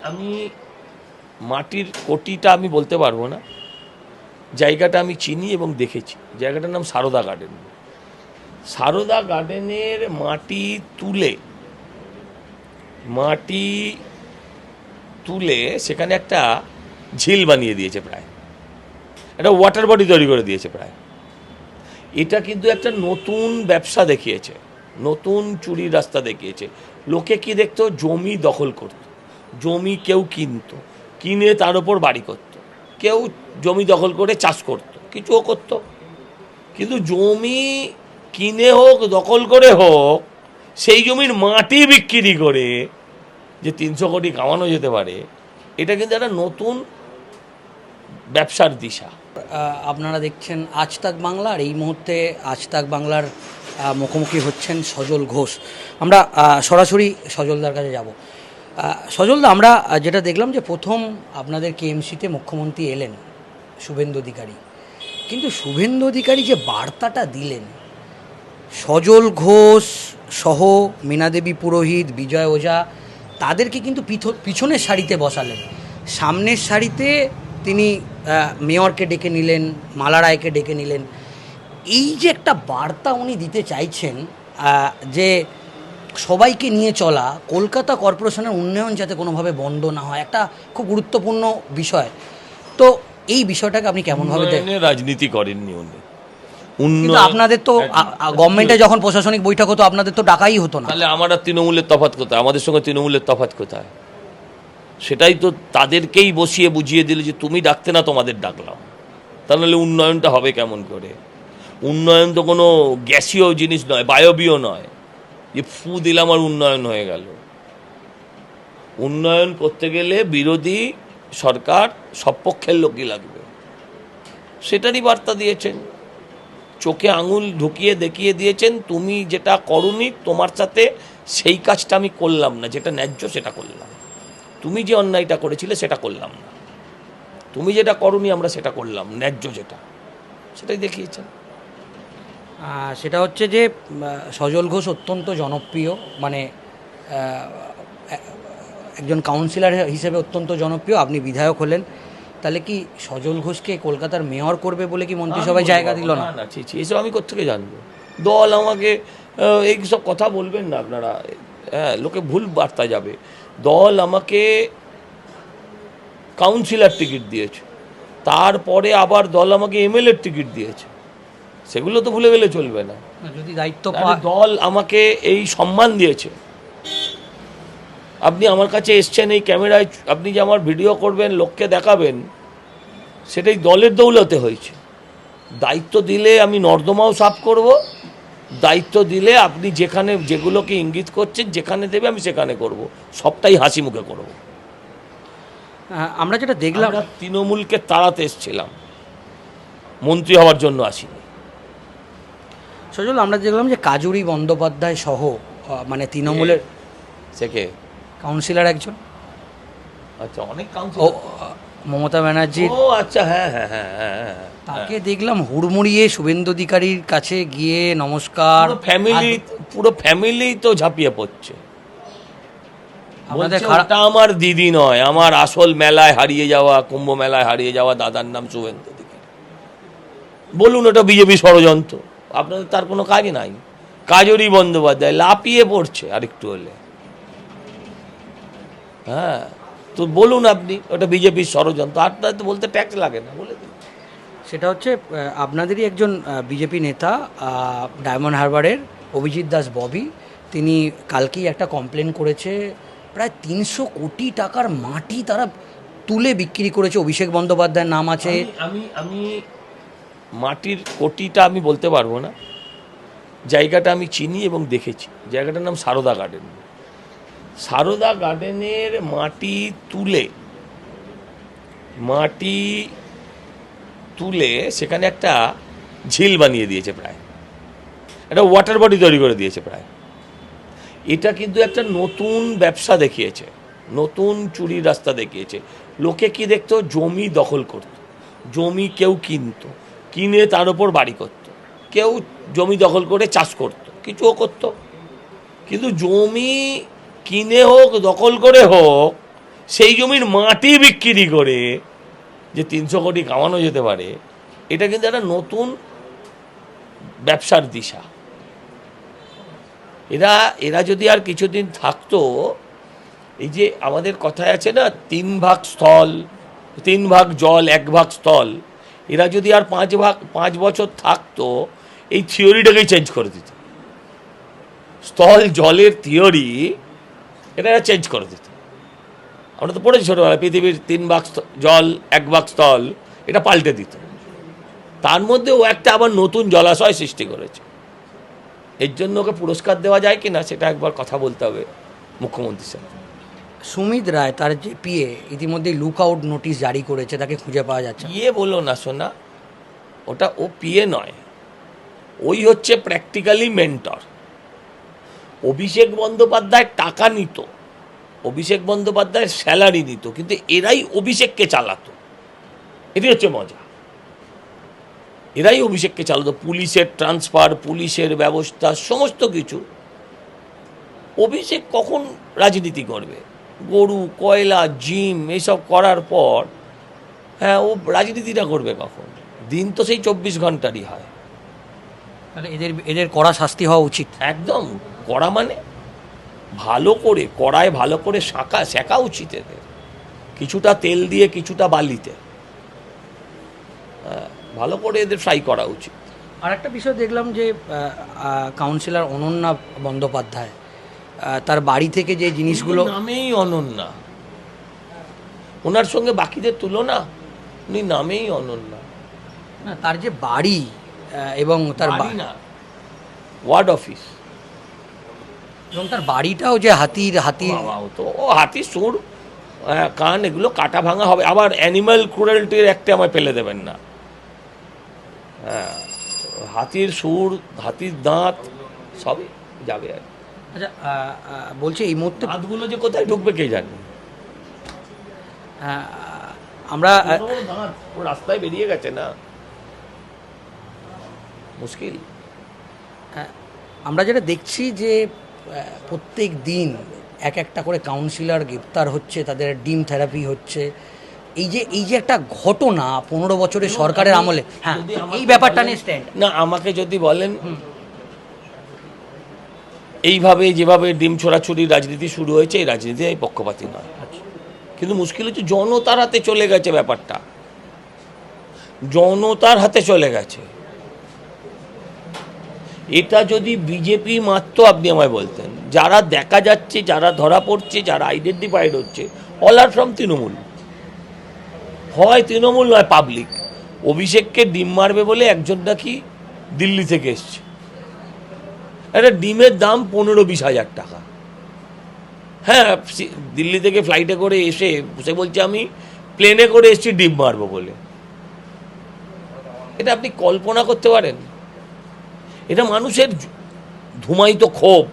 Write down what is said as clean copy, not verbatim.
আমি মাটির কোটিটা আমি বলতে পারবো না, জায়গাটা আমি চিনি এবং দেখেছি। জায়গাটার নাম সারদা গার্ডেন। সারদা গার্ডেনের মাটি তুলে সেখানে একটা ঝিল বানিয়ে দিয়েছে, প্রায় একটা ওয়াটার বডি তৈরি করে দিয়েছে প্রায়। এটা কিন্তু একটা নতুন ব্যবসা দেখিয়েছে, নতুন চুরির রাস্তা দেখিয়েছে। লোকে কি দেখতো, জমি দখল করত, জমি কেউ কিনতো, কিনে তার উপর বাড়ি করত, কেউ জমি দখল করে চাষ করত, কিছুও করত। কিন্তু জমি কিনে হোক দখল করে হোক, সেই জমির মাটি বিক্রি করে যে 300 কোটি কামানো যেতে পারে, এটা কিন্তু একটা নতুন ব্যবসার দিশা। আপনারা দেখছেন আজ তাক বাংলা, আর এই মুহূর্তে আজ তাক বাংলার মুখোমুখি হচ্ছেন সজল ঘোষ। আমরা সরাসরি সজলদার কাছে যাব। সজলদা, আমরা যেটা দেখলাম যে প্রথম আপনাদের কেএমসিতে মুখ্যমন্ত্রী এলেন শুভেন্দু অধিকারী, কিন্তু শুভেন্দু অধিকারী যে বার্তাটা দিলেন, সজল ঘোষ সহ মীনাদেবী পুরোহিত, বিজয় ওঝা, তাদেরকে কিন্তু পিছনের সারিতে বসালেন, সামনের সারিতে তিনি মেয়রকে ডেকে নিলেন, মালা রায়কে ডেকে নিলেন। এই যে একটা বার্তা উনি দিতে চাইছেন, যে সবাইকে নিয়ে চলা, কলকাতা কর্পোরেশনের উন্নয়ন যাতে কোনোভাবে বন্ধ না হয়, একটা খুব গুরুত্বপূর্ণ বিষয়। তো এই বিষয়টাকে আপনি কেমনভাবে দেখেন? রাজনীতি করেননি উনি। কিন্তু আপনাদের তো গভর্নমেন্টে যখন প্রশাসনিক বৈঠক হতো আপনাদের তো ডাকাই হতো না। তাহলে আমার আর তৃণমূলের তফাৎ কোথায়? আমাদের সঙ্গে তৃণমূলের তফাৎ কোথায়? সেটাই তো তাদেরকেই বসিয়ে বুঝিয়ে দিল যে তুমি ডাকতে না, তোমাদের ডাকলাম। তাহলে উন্নয়নটা হবে কেমন করে? উন্নয়ন তো কোনো গ্যাসীয় জিনিস নয়, বায়বীয় নয় যে ফু দিলাম আর উন্নয়ন হয়ে গেল। উন্নয়ন করতে গেলে বিরোধী সরকার সব পক্ষের লোকই লাগবে, সেটারই বার্তা দিয়েছেন। চোখে আঙুল ঢুকিয়ে দেখিয়ে দিয়েছেন, তুমি যেটা করনি তোমার সাথে সেই কাজটা আমি করলাম না, যেটা ন্যায্য সেটা করলাম। তুমি যে অন্যায়টা করেছিলে সেটা করলাম না, তুমি যেটা করনি আমরা সেটা করলাম, ন্যায্য যেটা, সেটাই দেখিয়েছেন। সেটা হচ্ছে যে সজল ঘোষ অত্যন্ত জনপ্রিয়, মানে একজন কাউন্সিলর হিসেবে অত্যন্ত জনপ্রিয়। আপনি বিধায়ক হলেন, তাহলে কি সজল ঘোষকে কলকাতার মেয়র করবে বলে কি মন্ত্রিসভায় জায়গা দিল না? না, এসব আমি কোত্থেকে জানবো? দল আমাকে এই সব কথা বলবেন না আপনারা, হ্যাঁ, লোকে ভুল বার্তা যাবে। দল আমাকে কাউন্সিলর টিকিট দিয়েছে, তারপরে আবার দল আমাকে এমএলএর টিকিট দিয়েছে, সেগুলো তো ভুলে গেলে চলবে না। যদি দায়িত্ব দল আমাকে এই সম্মান দিয়েছে। আপনি আমার কাছে এসছেন এই ক্যামেরায়, আপনি যে আমার ভিডিও করবেন, লোককে দেখাবেন, সেটাই দলের দৌলতে হয়েছে। দায়িত্ব দিলে আমি নর্দমাও সাফ করব, দায়িত্ব দিলে আপনি যেখানে যেগুলোকে ইঙ্গিত করছেন যেখানে দেবে আমি সেখানে করব, সবটাই হাসি মুখে করব। আমরা যেটা দেখলাম, তৃণমূলকে তাড়াতে এসেছিলাম, মন্ত্রী হওয়ার জন্য আসিনি। সজল, আমরা দেখলাম যে কাজুরি বন্দ্যোপাধ্যায় সহ মানে তৃণমূলের সেকে কাউন্সিলর একজন, আচ্ছা, অনেক ও কাউন্সিলর, মমতা ব্যানার্জি, ও আচ্ছা, হ্যাঁ হ্যাঁ হ্যাঁ হ্যাঁ হ্যাঁ, তাকে দেখলাম হুড়মুড়িয়ে শুভেন্দু অধিকারীর কাছে গিয়ে নমস্কার। পুরো ফ্যামিলি তো ঝাঁপিয়ে পড়ছে। আমাদের ওটা আমার দিদি নয়, আমার আসল মেলায় হারিয়ে যাওয়া, কুম্ভ মেলায় হারিয়ে যাওয়া দাদার নাম শুভেন্দু অধিকারী। বলুন ওটা বিজেপি ষড়যন্ত্র, আপনাদের তার কোনো কাজ নাই। কাজরি বন্দ্যোপাধ্যায় লাপিয়ে পড়ছে আরেকটু হলে, হ্যাঁ, তো বলুন আপনি ওটা বিজেপির ষড়যন্ত্র, আপনার তো বলতে ট্যাক্স লাগে না, বলে দিন। সেটা হচ্ছে আপনাদেরই একজন বিজেপি নেতা, ডায়মন্ড হারবারের অভিজিৎ দাস ববি, তিনি কালকেই একটা কমপ্লেন করেছে, প্রায় 300 কোটি টাকার মাটি তারা তুলে বিক্রি করেছে। অভিষেক বন্দ্যোপাধ্যায়ের নাম আছে। আমি মাটির কোটিটা আমি বলতে পারবো না, জায়গাটা আমি চিনি এবং দেখেছি। জায়গাটার নাম সারদা গার্ডেন। সারদা গার্ডেনের মাটি তুলে সেখানে একটা ঝিল বানিয়ে দিয়েছে, প্রায় একটা ওয়াটার বডি তৈরি করে দিয়েছে প্রায়। এটা কিন্তু একটা নতুন ব্যবসা দেখিয়েছে, নতুন চুরির রাস্তা দেখিয়েছে। লোকে কি দেখতো, জমি দখল করত, জমি কেউ কিনতো, কিনে তার উপর বাড়ি করত, কেউ জমি দখল করে চাষ করত, কিছুও করত। কিন্তু জমি কিনে হোক দখল করে হোক, সেই জমির মাটি বিক্রি করে যে 300 কোটি কামানো যেতে পারে, এটা কিন্তু একটা নতুন ব্যবসার দিশা। এরা যদি আর কিছুদিন থাকতো, এই যে আমাদের কথায় আছে না 3 ভাগ স্থল, 3 ভাগ জল 1 ভাগ স্থল, এরা যদি আর 5 বছর থাকতো, এই থিওরিটাকেই চেঞ্জ করে দিত। স্থল জলের থিওরি এটা চেঞ্জ করে দিত। আমরা তো পড়েছি ছোটবেলায়, পৃথিবীর 3 ভাগ জল 1 ভাগ স্থল, এটা পাল্টে দিত। তার মধ্যে ও একটা আবার নতুন জলাশয় সৃষ্টি করেছে। এর জন্য ওকে পুরস্কার দেওয়া যায় কি না সেটা একবার কথা বলতে হবে মুখ্যমন্ত্রীর সাথে। সুমিত রায় তার যে পিএ ইতিমধ্যেই লুক আউট নোটিশ জারি করেছে, তাকে খুঁজে পাওয়া যাচ্ছে না। বলো না শোনা, ওটা ও পিএ নয়, ওই হচ্ছে প্র্যাকটিক্যালি মেন্টর। অভিষেক বন্দ্যোপাধ্যায় টাকা নিত, অভিষেক বন্দ্যোপাধ্যায়ের স্যালারি নিত, কিন্তু এরাই অভিষেককে চালাতো। এটাই হচ্ছে মজা, এরাই অভিষেককে চালাতো। পুলিশের ট্রান্সফার, পুলিশের ব্যবস্থা, সমস্ত কিছু। অভিষেক কখন রাজনীতি করবে? গরু, কয়লা, জিম এইসব করার পর হ্যাঁ ও রাজনীতিটা করবে কখন? দিন তো সেই 24 ঘন্টারই হয়। তাহলে এদের কড়া শাস্তি হওয়া উচিত। একদম কড়া, মানে ভালো করে কড়ায় ভালো করে শেখা উচিত এদের, কিছুটা তেল দিয়ে কিছুটা বালিতে ভালো করে এদের ফ্রাই করা উচিত। আর একটা বিষয় দেখলাম যে কাউন্সিলর অনন্যা বন্দ্যোপাধ্যায় তার বাড়ি থেকে যে জিনিসগুলো, নামেই অনন্যা, ওনার সঙ্গে বাকিদের তুলনা, উনি নামেই অনন্যা। না, তার যে বাড়ি এবং তার বাড়ি না, ওয়ার্ড অফিস, এবং তার বাড়িটাও যে হাতির তো ও হাতির সুর, কান, এগুলো কাটা ভাঙা হবে। আবার অ্যানিম্যাল ক্রুয়েলটির একটা আমায় ফেলে দেবেন না। হ্যাঁ, হাতির সুর, হাতির দাঁত সবই যাবে আর। আচ্ছা, বলছি এই মুহূর্তে দাঁতগুলো যে কোথায় ঢুকবে কে জানে। আমরা দাঁত ও রাস্তায় বেরিয়ে গেছে না, মুশকিল। আমরা যেটা দেখছি যে প্রত্যেক দিন এক একটা করে কাউন্সিলর গ্রেপ্তার হচ্ছে, তাদের ডিম থেরাপি হচ্ছে। এই যে একটা ঘটনা 15 বছরের সরকারের আমলে, হ্যাঁ, এই ব্যাপারটা নিয়ে স্ট্যান্ড না, আমাকে যদি বলেন এইভাবে যেভাবে ডিম ছোড়াছুড়ি রাজনীতি শুরু হয়েছে, এই রাজনীতি এই পক্ষপাতী নয়। কিন্তু মুশকিল হচ্ছে জনতার হাতে চলে গেছে ব্যাপারটা, জনতার হাতে চলে গেছে। এটা যদি বিজেপি মাত্র, আপনি আমায় বলতেন, যারা দেখা যাচ্ছে, যারা ধরা পড়ছে, যারা আইডেন্টিফাইড হচ্ছে, অল আর ফ্রম তৃণমূল। হয় তৃণমূল নয় পাবলিক। অভিষেককে ডিম মারবে বলে একজন নাকি দিল্লি থেকে এসছে, একটা ডিমের দাম 15-20 হাজার টাকা। হ্যাঁ, দিল্লি থেকে ফ্লাইটে করে এসে সে বলছে আমি প্লেনে করে এসেছি ডিম মারবো বলে। এটা আপনি কল্পনা করতে পারেন? এটা মানুষের ধুমায়িত ক্ষোভ,